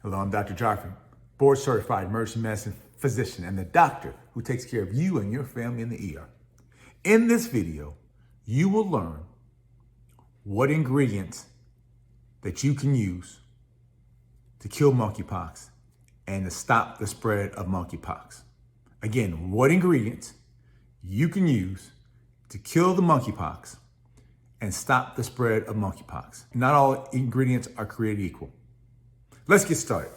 Hello, I'm Dr. Geoffrey, board certified emergency medicine physician and the doctor who takes care of you and your family in the ER. In this video, you will learn what ingredients that you can use to kill monkeypox and to stop the spread of monkeypox. Again, what ingredients you can use to kill the monkeypox and stop the spread of monkeypox. Not all ingredients are created equal. Let's get started.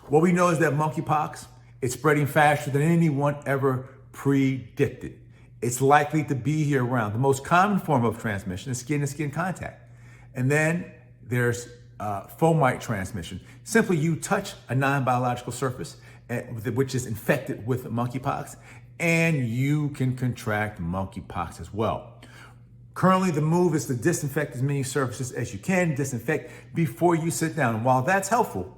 What we know is that monkeypox is spreading faster than anyone ever predicted. It's likely to be here around. The most common form of transmission is skin-to-skin contact. And then there's fomite transmission. Simply you touch a non-biological surface which is infected with monkeypox, and you can contract monkeypox as well. Currently, the move is to disinfect as many surfaces as you can, disinfect before you sit down. And while that's helpful,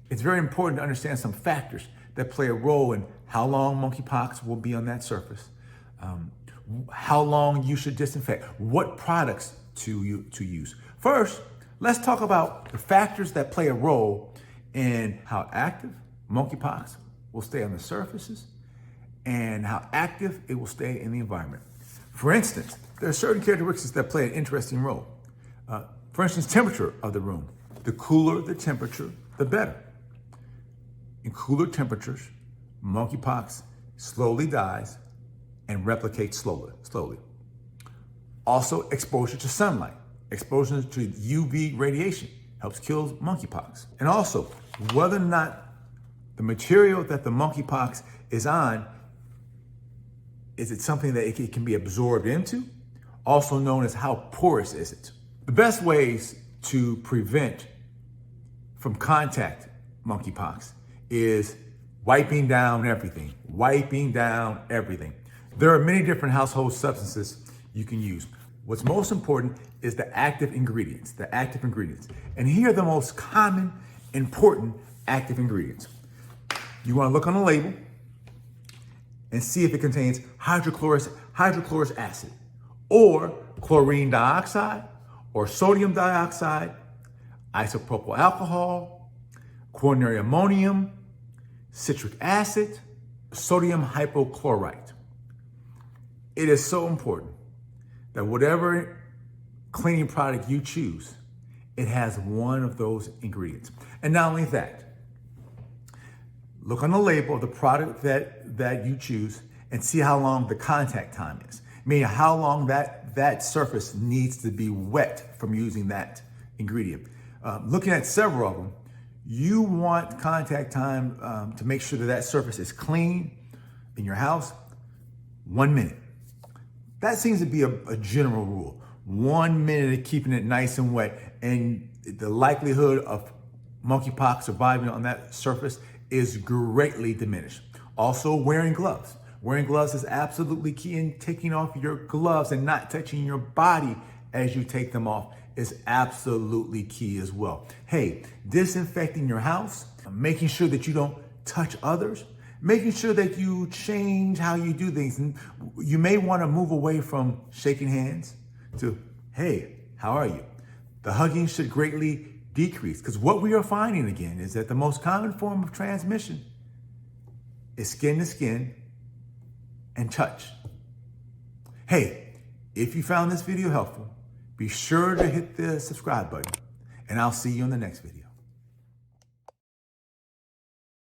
it's very important to understand some factors that play a role in how long monkeypox will be on that surface, how long you should disinfect, what products to use. First, let's talk about the factors that play a role in how active monkeypox will stay on the surfaces and how active it will stay in the environment. For instance, there are certain characteristics that play an interesting role. For instance, temperature of the room. The cooler the temperature, the better. In cooler temperatures, monkeypox slowly dies and replicates slowly. Also, exposure to sunlight. Exposure to UV radiation helps kill monkeypox. And also, whether or not the material that the monkeypox is on, is it something that it can be absorbed into? Also known as how porous is it? The best ways to prevent from contact monkeypox is wiping down everything. Wiping down everything. There are many different household substances you can use. What's most important is the active ingredients, And here are the most common, important active ingredients. You want to look on the label and see if it contains hydrochlorous acid, or chlorine dioxide, or sodium dioxide, isopropyl alcohol, quaternary ammonium, citric acid, sodium hypochlorite. It is so important that whatever cleaning product you choose, it has one of those ingredients. And not only that, look on the label of the product that you choose and see how long the contact time is. Meaning how long that surface needs to be wet from using that ingredient. Looking at several of them, you want contact time to make sure that surface is clean in your house, 1 minute. That seems to be a general rule. 1 minute of keeping it nice and wet, and the likelihood of monkeypox surviving on that surface is greatly diminished. Also, wearing gloves. Wearing gloves is absolutely key, and taking off your gloves and not touching your body as you take them off is absolutely key as well. Hey, disinfecting your house, making sure that you don't touch others, making sure that you change how you do things. And you may want to move away from shaking hands to, hey, how are you? The hugging should greatly decrease, because what we are finding again is that the most common form of transmission is skin to skin and touch. Hey, if you found this video helpful, be sure to hit the subscribe button, and I'll see you in the next video.